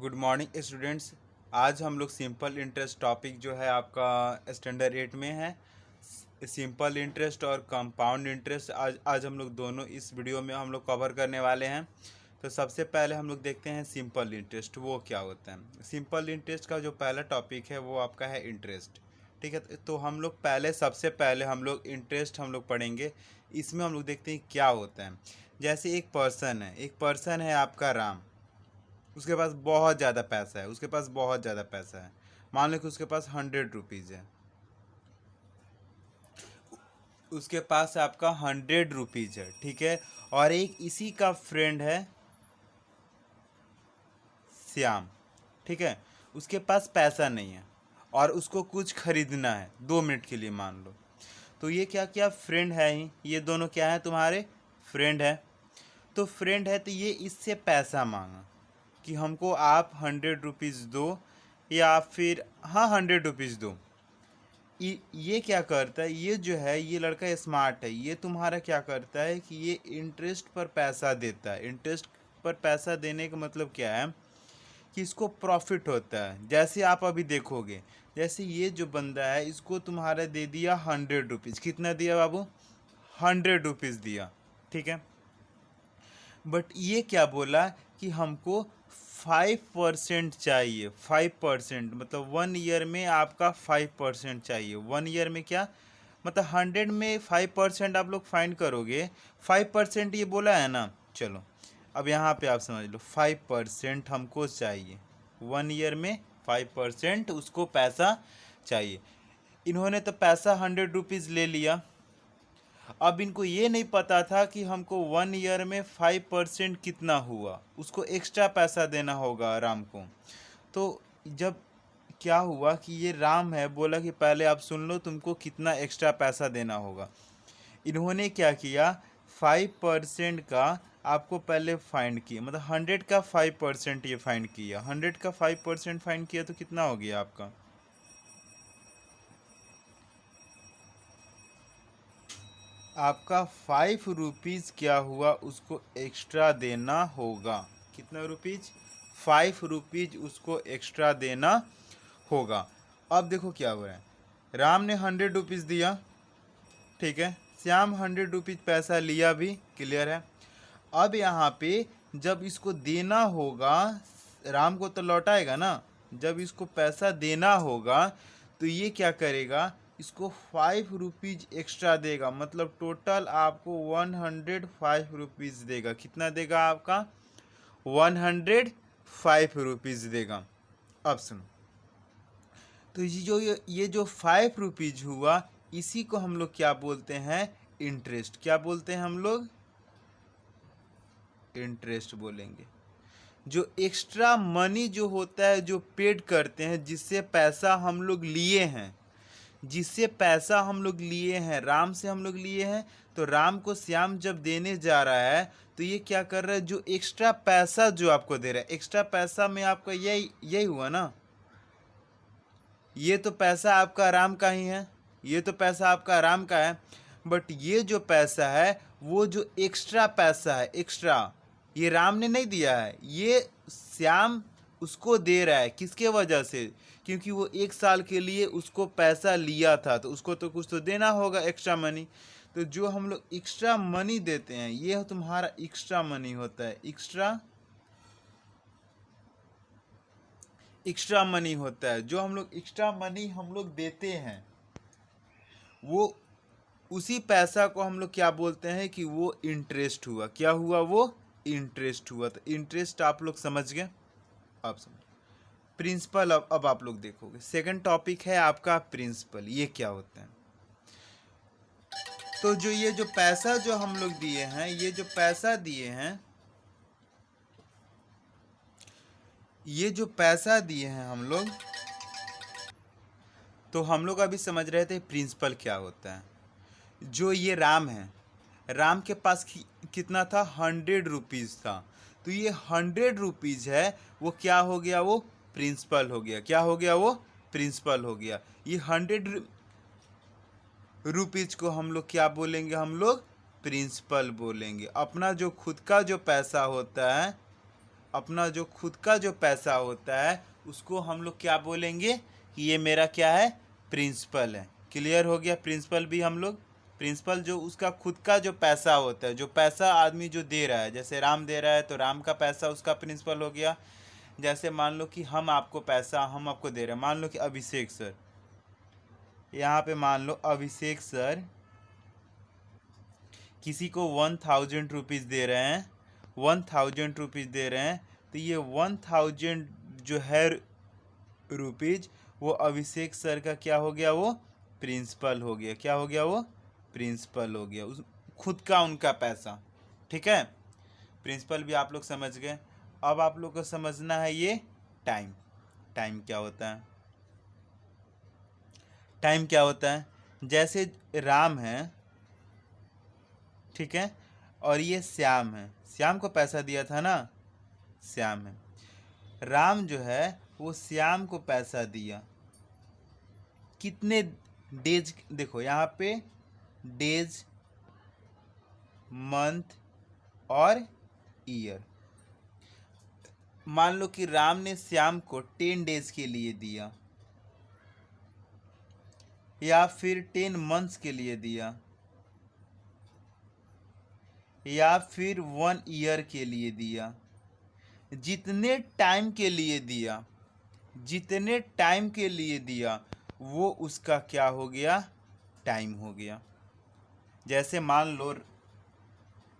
Good morning students. आज हम लोग सिंपल इंटरेस्ट टॉपिक जो है आपका स्टैंडर्ड 8 में है। सिंपल इंटरेस्ट और कंपाउंड इंटरेस्ट आज हम लोग दोनों इस वीडियो में हम लोग कवर करने वाले हैं। तो सबसे पहले हम लोग देखते हैं सिंपल इंटरेस्ट वो क्या होता है। सिंपल इंटरेस्ट का जो पहला टॉपिक है वो आपका है इंटरेस्ट। ठीक है, तो हम लोग सबसे पहले हम लोग इंटरेस्ट हम लोग पढ़ेंगे। इसमें हम लोग देखते हैं क्या होता है। जैसे एक पर्सन है आपका राम। उसके पास बहुत ज़्यादा पैसा है, मान लो कि उसके पास 100 रुपीज़ है। उसके पास आपका 100 रुपीज़ है, ठीक है। और एक इसी का फ्रेंड है श्याम, ठीक है। उसके पास पैसा नहीं है और उसको कुछ खरीदना है 2 मिनट के लिए मान लो। तो ये क्या क्या फ्रेंड है ही, ये दोनों क्या है तुम्हारे फ्रेंड है। तो फ्रेंड है तो ये इससे पैसा मांगा कि हमको आप 100 रुपीज़ दो या फिर हाँ 100 रुपीज़ दो। ये क्या करता है, ये जो है ये लड़का स्मार्ट है। ये तुम्हारा क्या करता है कि ये इंटरेस्ट पर पैसा देता है। इंटरेस्ट पर पैसा देने का मतलब क्या है कि इसको प्रॉफिट होता है। जैसे आप अभी देखोगे, जैसे ये जो बंदा है इसको तुम्हारा दे दिया 100 रुपीज़। कितना दिया बाबू? 100 रुपीज़ दिया, ठीक है। बट ये क्या बोला कि हमको 5% चाहिए। 5% मतलब 1 ईयर में आपका 5% चाहिए। 1 ईयर में क्या मतलब 100 में 5% आप लोग फाइंड करोगे। 5% ये बोला है ना। चलो अब यहाँ पे आप समझ लो, 5% हमको चाहिए। 1 ईयर में 5% उसको पैसा चाहिए। इन्होंने तो पैसा 100 रुपीज़ ले लिया। अब इनको ये नहीं पता था कि हमको 1 ईयर में 5% कितना हुआ। उसको एक्स्ट्रा पैसा देना होगा राम को। तो जब क्या हुआ कि ये राम है, बोला कि पहले आप सुन लो तुमको कितना एक्स्ट्रा पैसा देना होगा। इन्होंने क्या किया, 5% का आपको पहले फाइंड किया, मतलब 100 का 5% ये फाइंड किया। 100 का 5% फाइंड किया तो कितना हो गया आपका? आपका 5 रुपीज़ क्या हुआ उसको एक्स्ट्रा देना होगा। कितना रुपीज़? 5 रुपीज़ उसको एक्स्ट्रा देना होगा। अब देखो क्या हो रहा है। राम ने 100 रुपीज़ दिया, ठीक है। श्याम 100 रुपीज़ पैसा लिया भी, क्लियर है। अब यहाँ पे जब इसको देना होगा, राम को तो लौटाएगा ना। जब इसको पैसा देना होगा तो ये क्या करेगा, इसको 5 रुपीज़ एक्स्ट्रा देगा। मतलब टोटल आपको 105 रुपीज़ देगा। कितना देगा आपका? 105 रुपीज़ देगा। अब सुनो, तो ये जो 5 रुपीज़ हुआ, इसी को हम लोग क्या बोलते हैं? इंटरेस्ट। क्या बोलते हैं हम लोग? इंटरेस्ट बोलेंगे। जो एक्स्ट्रा मनी जो होता है, जो पेड करते हैं, जिससे पैसा हम लोग लिए हैं, राम से हम लोग लिए हैं। तो राम को श्याम जब देने जा रहा है तो ये क्या कर रहा है, जो एक्स्ट्रा पैसा जो आपको दे रहा है, एक्स्ट्रा पैसा में आपका यही यही हुआ ना। ये तो पैसा आपका राम का ही है, ये तो पैसा आपका राम का है। बट ये जो पैसा है, वो जो एक्स्ट्रा पैसा है, एक्स्ट्रा, ये राम ने नहीं दिया है, ये श्याम उसको दे रहा है। किसके वजह से? क्योंकि वो 1 साल के लिए उसको पैसा लिया था, तो उसको तो कुछ तो देना होगा एक्स्ट्रा मनी। तो जो हम लोग एक्स्ट्रा मनी देते हैं, ये तुम्हारा एक्स्ट्रा मनी होता है। एक्स्ट्रा मनी होता है। जो हम लोग एक्स्ट्रा मनी हम लोग देते हैं, वो उसी पैसा को हम लोग क्या बोलते हैं कि वो इंटरेस्ट हुआ। क्या हुआ? वो इंटरेस्ट हुआ। तो इंटरेस्ट आप लोग समझ गए। आप समझ प्रिंसिपल। अब आप लोग देखोगे, सेकंड टॉपिक है आपका प्रिंसिपल। ये क्या होता है? तो जो ये जो पैसा जो हम लोग दिए हैं, ये जो पैसा दिए हैं, ये जो पैसा दिए हैं हम लोग, तो हम लोग अभी समझ रहे थे प्रिंसिपल क्या होता है। जो ये राम है, राम के पास कितना था? 100 रुपीज़ था। तो ये 100 रुपीज़ है, वो क्या हो गया? वो प्रिंसिपल हो गया। क्या हो गया? वो प्रिंसिपल हो गया। ये 100 रुपीज़ को हम लोग क्या बोलेंगे? हम लोग प्रिंसिपल बोलेंगे। अपना जो खुद का जो पैसा होता है, अपना जो खुद का जो पैसा होता है उसको हम लोग क्या बोलेंगे कि ये मेरा क्या है, प्रिंसिपल है। क्लियर हो गया। प्रिंसिपल भी हम लोग, प्रिंसिपल जो उसका खुद का जो पैसा होता है, जो पैसा आदमी जो दे रहा है, जैसे राम दे रहा है तो राम का पैसा उसका प्रिंसिपल हो गया। जैसे मान लो कि हम आपको पैसा हम आपको दे रहे हैं, मान लो कि अभिषेक सर, यहाँ पे मान लो अभिषेक सर किसी को 1000 रुपीज़ दे रहे हैं, 1000 रुपीज़ दे रहे हैं, तो ये 1000 जो है रुपीज़ वो अभिषेक सर का क्या हो गया, वो प्रिंसिपल हो गया। क्या हो गया, वो प्रिंसिपल हो गया, उस खुद का उनका पैसा। ठीक है, प्रिंसिपल भी आप लोग समझ गए। अब आप लोग को समझना है ये टाइम। टाइम क्या होता है, टाइम क्या होता है। जैसे राम है, ठीक है, और ये श्याम है, श्याम को पैसा दिया था ना, श्याम है। राम जो है वो श्याम को पैसा दिया, कितने डेज, देखो यहाँ पे डेज, मंथ और ईयर। मान लो कि राम ने श्याम को 10 डेज के लिए दिया, या फिर 10 मंथ्स के लिए दिया, या फिर 1 ईयर के लिए दिया। जितने टाइम के लिए दिया, जितने टाइम के लिए दिया वो उसका क्या हो गया, टाइम हो गया। जैसे मान लो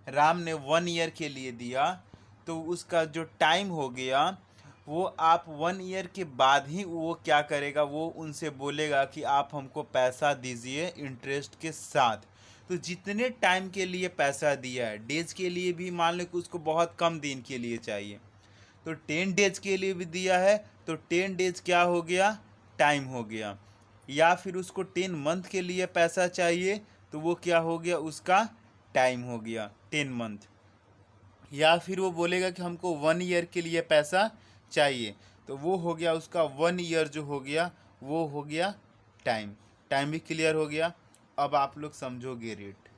राम ने 1 ईयर के लिए दिया, तो उसका जो टाइम हो गया वो आप 1 ईयर के बाद ही वो क्या करेगा, वो उनसे बोलेगा कि आप हमको पैसा दीजिए इंटरेस्ट के साथ। तो जितने टाइम के लिए पैसा दिया है, डेज के लिए भी मान लो कि उसको बहुत कम दिन के लिए चाहिए, तो 10 डेज के लिए भी दिया है तो 10 डेज क्या हो गया, टाइम हो गया। या फिर उसको 10 मंथ के लिए पैसा चाहिए तो वो क्या हो गया, उसका टाइम हो गया 10 मंथ। या फिर वो बोलेगा कि हमको 1 ईयर के लिए पैसा चाहिए, तो वो हो गया उसका 1 ईयर जो हो गया वो हो गया टाइम। टाइम भी क्लियर हो गया। अब आप लोग समझोगे रेट।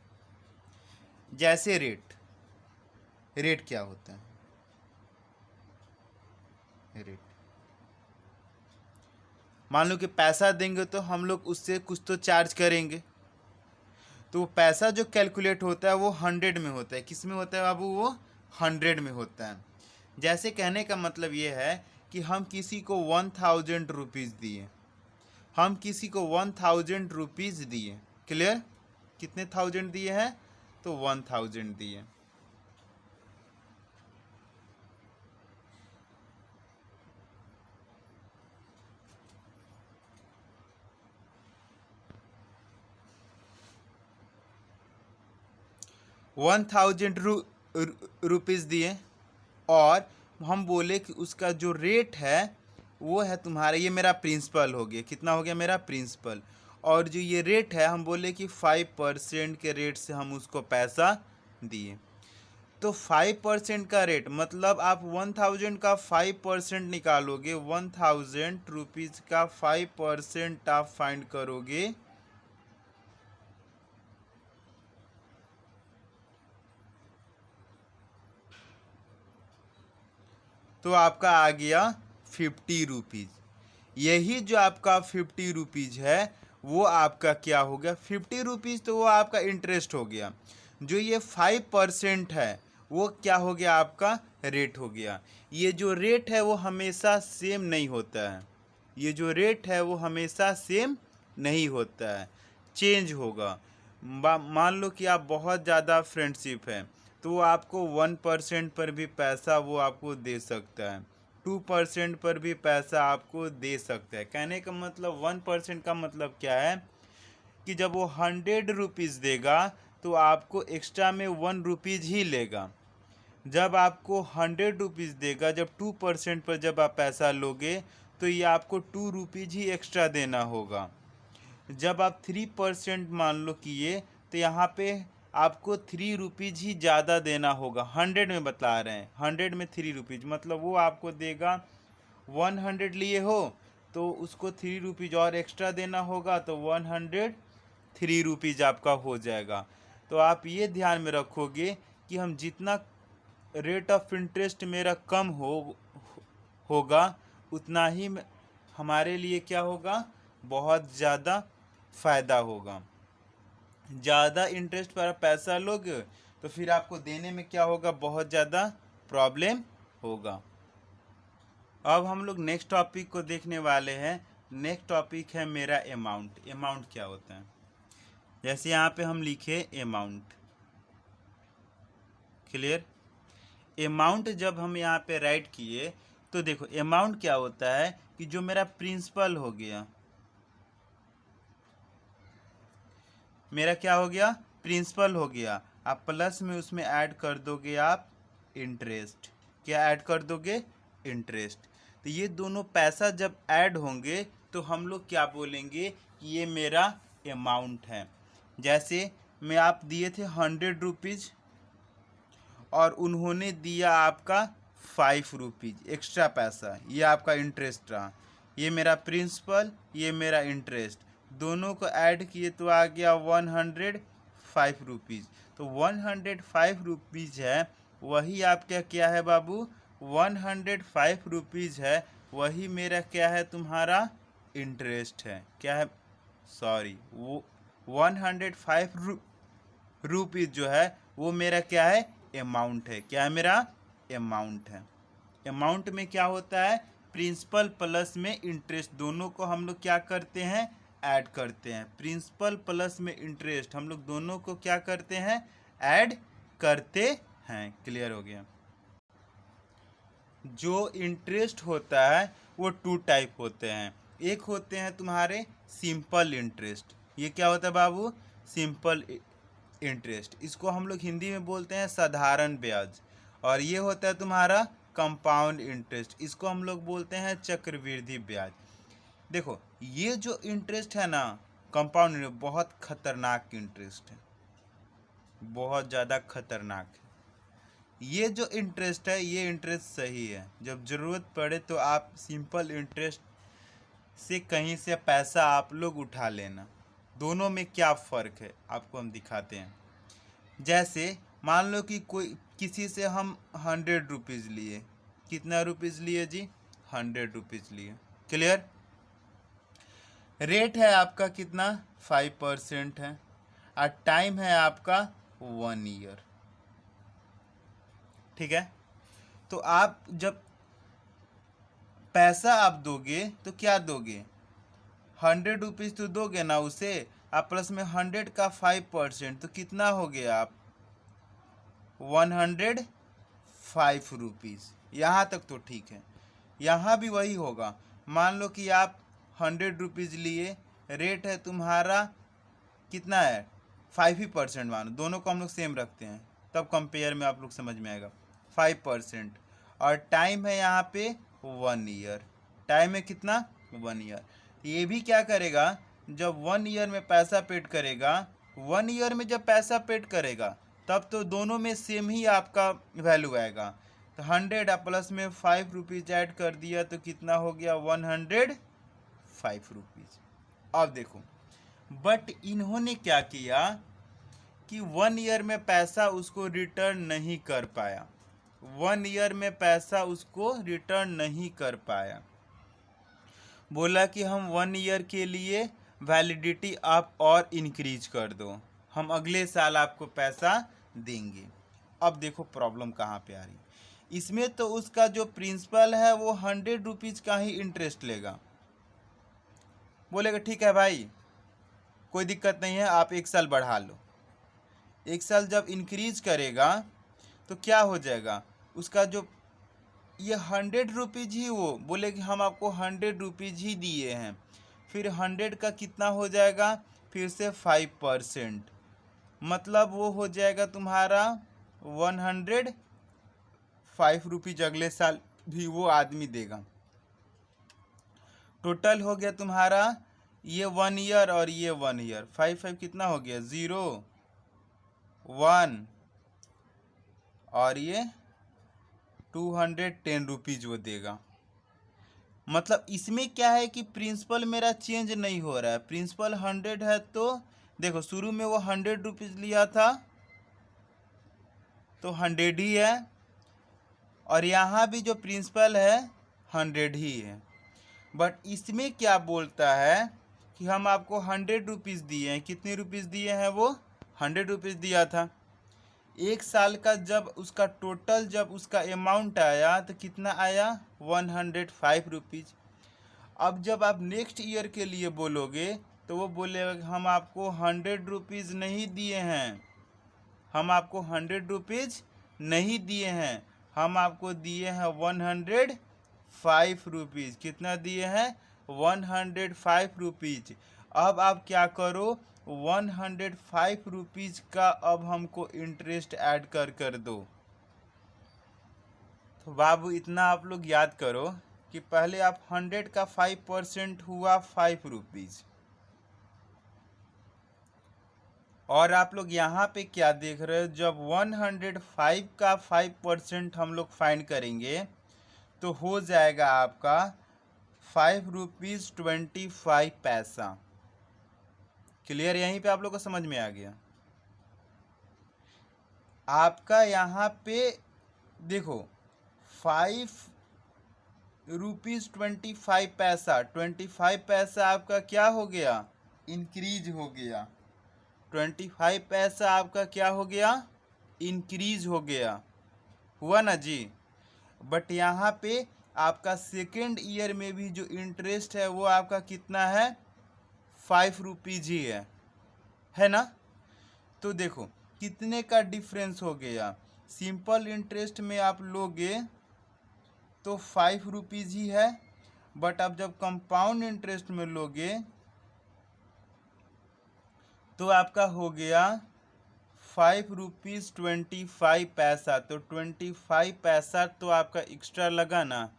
जैसे रेट, रेट क्या होता है, रेट मान लो कि पैसा देंगे तो हम लोग उससे कुछ तो चार्ज करेंगे, तो वो पैसा जो कैलकुलेट होता है वो 100 में होता है। किस में होता है बाबू, वो 100 में होता है। जैसे कहने का मतलब ये है कि हम किसी को 1000 रुपीज़ दिए, हम किसी को 1000 रुपीज़ दिए, क्लियर, कितने थाउजेंड दिए हैं, तो 1000 दिए। 1000 रुपीज़ दिए, और हम बोले कि उसका जो रेट है वो है तुम्हारा, ये मेरा प्रिंसिपल हो गया, कितना हो गया मेरा प्रिंसिपल, और जो ये रेट है हम बोले कि 5% के रेट से हम उसको पैसा दिए। तो 5% का रेट मतलब आप 1000 का 5% निकालोगे, 1000 रुपीज़ का 5% आप फाइंड करोगे, तो आपका आ गया 50 रुपीज़। यही जो आपका 50 रुपीज़ है वो आपका क्या हो गया, 50 रुपीज़ तो वो आपका इंटरेस्ट हो गया। जो ये 5% है वो क्या हो गया, आपका रेट हो गया। ये जो रेट है वो हमेशा सेम नहीं होता है, ये जो रेट है वो हमेशा सेम नहीं होता है, चेंज होगा। मान लो कि आप बहुत ज़्यादा फ्रेंडशिप है तो वो आपको 1% पर भी पैसा वो आपको दे सकता है, 2% पर भी पैसा आपको दे सकता है। कहने का मतलब 1% का मतलब क्या है कि जब वो 100 रुपीज़ देगा तो आपको एक्स्ट्रा में 1 रुपीज़ ही लेगा। जब आपको 100 रुपीज़ देगा, जब 2% पर जब आप पैसा लोगे तो ये आपको 2 रुपीज़ ही एक्स्ट्रा देना होगा। जब आप 3% मान लो किए तो यहाँ पे आपको 3 रुपीज़ ही ज़्यादा देना होगा। 100 में बता रहे हैं, 100 में 3 रुपीज़ मतलब वो आपको देगा 100 लिए हो तो उसको 3 रुपीज़ और एक्स्ट्रा देना होगा, तो 103 रुपीज़ आपका हो जाएगा। तो आप ये ध्यान में रखोगे कि हम जितना रेट ऑफ इंटरेस्ट मेरा कम होगा उतना ही हमारे लिए क्या होगा, बहुत ज़्यादा फ़ायदा होगा। ज़्यादा इंटरेस्ट पर पैसा लोगे तो फिर आपको देने में क्या होगा, बहुत ज़्यादा प्रॉब्लम होगा। अब हम लोग नेक्स्ट टॉपिक को देखने वाले हैं। नेक्स्ट टॉपिक है मेरा अमाउंट। अमाउंट क्या होता है, जैसे यहाँ पे हम लिखे अमाउंट, क्लियर। अमाउंट जब हम यहाँ पे राइट किए तो देखो अमाउंट क्या होता है कि जो मेरा प्रिंसिपल हो गया, मेरा क्या हो गया, प्रिंसिपल हो गया, आप प्लस में उसमें ऐड कर दोगे आप इंटरेस्ट। क्या ऐड कर दोगे, इंटरेस्ट। तो ये दोनों पैसा जब ऐड होंगे तो हम लोग क्या बोलेंगे कि ये मेरा अमाउंट है। जैसे मैं आप दिए थे 100 रुपीज़ और उन्होंने दिया आपका 5 रुपीज़ एक्स्ट्रा पैसा, ये आपका इंटरेस्ट रहा। ये मेरा प्रिंसिपल, ये मेरा इंटरेस्ट, दोनों को ऐड किए तो आ गया 105 रुपीज़। तो 105 रुपीज़ है, वही आपका क्या है बाबू, 105 रुपीज़ है, वही मेरा क्या है, तुम्हारा इंटरेस्ट है। क्या है, सॉरी, वो 105 रुपीज़ जो है वो मेरा क्या है, अमाउंट है। क्या है, मेरा अमाउंट है। अमाउंट में क्या होता है, प्रिंसिपल प्लस में इंटरेस्ट, दोनों को हम लोग क्या करते हैं, ऐड करते हैं। प्रिंसिपल प्लस में इंटरेस्ट हम लोग दोनों को क्या करते हैं, ऐड करते हैं। क्लियर हो गया। जो इंटरेस्ट होता है वो 2 टाइप होते हैं। एक होते हैं तुम्हारे सिंपल इंटरेस्ट। ये क्या होता है बाबू, सिंपल इंटरेस्ट, इसको हम लोग हिंदी में बोलते हैं साधारण ब्याज। और ये होता है तुम्हारा कंपाउंड इंटरेस्ट, इसको हम लोग बोलते हैं चक्रवृद्धि ब्याज। देखो ये जो इंटरेस्ट है ना, कंपाउंड इंटरेस्ट, बहुत खतरनाक इंटरेस्ट है, बहुत ज़्यादा खतरनाक है। ये जो इंटरेस्ट है ये इंटरेस्ट सही है, जब ज़रूरत पड़े तो आप सिंपल इंटरेस्ट से कहीं से पैसा आप लोग उठा लेना। दोनों में क्या फ़र्क है आपको हम दिखाते हैं। जैसे मान लो कि कोई किसी से हम 100 रुपीज़ लिए, कितना रुपीज़ लिए जी, 100 रुपीज़ लिए। क्लियर। रेट है आपका कितना, 5% है, और टाइम है आपका 1 ईयर। ठीक है। तो आप जब पैसा आप दोगे तो क्या दोगे, 100 रुपीज़ तो दोगे ना उसे, आप प्लस में 100 का 5%, तो कितना हो गया आप 105 रुपीज़। यहाँ तक तो ठीक है। यहाँ भी वही होगा। मान लो कि आप 100 रुपीज़ लिए, रेट है तुम्हारा कितना है, 5% मानो, दोनों को हम लोग सेम रखते हैं तब कंपेयर में आप लोग समझ में आएगा। 5%, और टाइम है यहाँ पे 1 ईयर। टाइम है कितना, 1 ईयर। ये भी क्या करेगा, जब 1 ईयर में पैसा पेड करेगा, 1 ईयर में जब पैसा पेड करेगा तब तो दोनों में सेम ही आपका वैल्यू आएगा। तो 100 प्लस में 5 रुपीज़ ऐड कर दिया तो कितना हो गया, 105 रुपीज़। अब देखो, बट इन्होंने क्या किया कि 1 ईयर में पैसा उसको रिटर्न नहीं कर पाया। 1 ईयर में पैसा उसको रिटर्न नहीं कर पाया। बोला कि हम 1 ईयर के लिए वैलिडिटी आप और इंक्रीज कर दो, हम अगले साल आपको पैसा देंगे। अब देखो प्रॉब्लम कहाँ पे आ रही। इसमें तो उसका जो प्रिंसिपल है वो 100 रुपीज़ का ही इंटरेस्ट लेगा। बोलेगा ठीक है भाई, कोई दिक्कत नहीं है, आप 1 साल बढ़ा लो। 1 साल जब इंक्रीज करेगा तो क्या हो जाएगा, उसका जो ये 100 रुपीज़ ही, वो बोले कि हम आपको 100 रुपीज़ ही दिए हैं, फिर 100 का कितना हो जाएगा, फिर से 5%, मतलब वो हो जाएगा तुम्हारा 105 रुपीज़ अगले साल भी वो आदमी देगा। टोटल हो गया तुम्हारा ये 1 ईयर और ये 1 ईयर, 5 कितना हो गया, 0 1, और ये 210 रुपीज़ वो देगा। मतलब इसमें क्या है कि प्रिंसिपल मेरा चेंज नहीं हो रहा है। प्रिंसिपल 100 है तो देखो शुरू में वो 100 रुपीज़ लिया था तो 100 ही है, और यहाँ भी जो प्रिंसिपल है 100 ही है। बट इसमें क्या बोलता है कि हम आपको 100 रुपीज़ दिए हैं। कितने रुपीज़ दिए हैं? वो 100 रुपीज़ दिया था। एक साल का जब उसका टोटल जब उसका अमाउंट आया तो कितना आया? 105 रुपीज़। अब जब आप नेक्स्ट ईयर के लिए बोलोगे तो वो बोलेगा कि हम आपको 100 रुपीज़ नहीं दिए हैं, हम आपको 100 रुपीज़ नहीं दिए हैं, हम आपको दिए हैं 105 रुपीज़। कितना दिए हैं? 105 रुपीज़। अब आप क्या करो, 105 रुपीज़ का अब हमको इंटरेस्ट ऐड कर दो। तो बाबू इतना आप लोग याद करो कि पहले आप 100 का 5% हुआ 5 रुपीज़। और आप लोग यहाँ पे क्या देख रहे हो, जब 105 का 5% हम लोग फाइंड करेंगे तो हो जाएगा आपका 5 रुपीज़ 25 पैसा। क्लियर? यहीं पे आप लोग को समझ में आ गया? आपका यहाँ पे देखो 5 रुपीज़ 25 पैसा, 25 पैसा आपका क्या हो गया? इंक्रीज हो गया। 25 पैसा आपका क्या हो गया? इंक्रीज हो गया। हुआ ना जी? बट यहाँ पे आपका सेकेंड ईयर में भी जो इंटरेस्ट है वो आपका कितना है? 5 रुपीज़ ही है ना? तो देखो कितने का डिफरेंस हो गया। सिंपल इंटरेस्ट में आप लोगे तो 5 रुपीज़ ही है, बट अब जब कंपाउंड इंटरेस्ट में लोगे तो आपका हो गया 5 रुपीज़ 25 पैसा। तो 25 पैसा तो आपका एक्स्ट्रा लगा ना।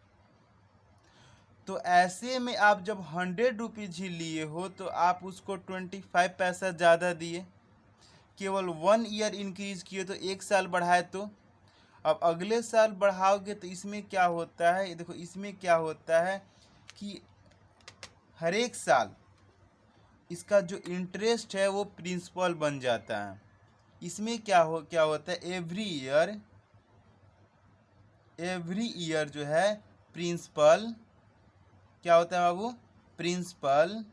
तो ऐसे में आप जब 100 रुपीज़ ही लिए हो तो आप उसको 25 पैसा ज़्यादा दिए, केवल 1 ईयर इंक्रीज किए तो 1 साल बढ़ाए। तो अब अगले साल बढ़ाओगे तो इसमें क्या होता है, देखो इसमें क्या होता है कि हर एक साल इसका जो इंटरेस्ट है वो प्रिंसिपल बन जाता है। इसमें क्या होता है, एवरी ईयर जो है प्रिंसिपल क्या होता है बाबू? प्रिंसिपल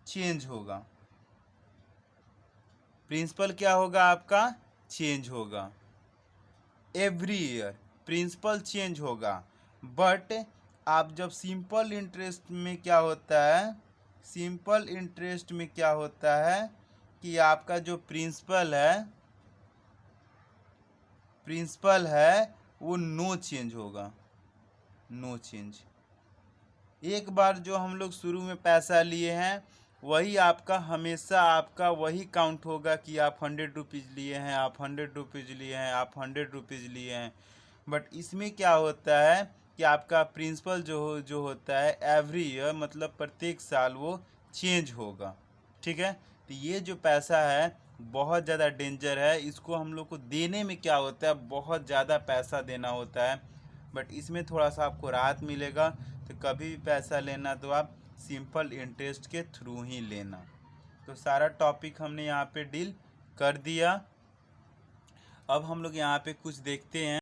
चेंज होगा। प्रिंसिपल क्या होगा आपका? चेंज होगा। एवरी ईयर प्रिंसिपल चेंज होगा। बट आप जब सिंपल इंटरेस्ट में क्या होता है, सिंपल इंटरेस्ट में क्या होता है कि आपका जो प्रिंसिपल है वो नो चेंज होगा। No change. एक बार जो हम लोग शुरू में पैसा लिए हैं वही आपका हमेशा आपका वही काउंट होगा कि आप 100 रुपीज़ लिए हैं, आप 100 रुपीज़ लिए हैं, आप 100 रुपीज़ लिए हैं। बट इसमें क्या होता है कि आपका प्रिंसिपल जो होता है एवरी ईयर मतलब प्रत्येक साल वो चेंज होगा। ठीक है? तो ये जो पैसा है बहुत ज़्यादा डेंजर है। इसको हम लोग को देने में क्या होता है, बहुत ज़्यादा पैसा देना होता है। बट इसमें थोड़ा सा आपको राहत मिलेगा। तो कभी भी पैसा लेना तो आप सिंपल इंटरेस्ट के थ्रू ही लेना। तो सारा टॉपिक हमने यहाँ पे डील कर दिया। अब हम लोग यहाँ पे कुछ देखते हैं।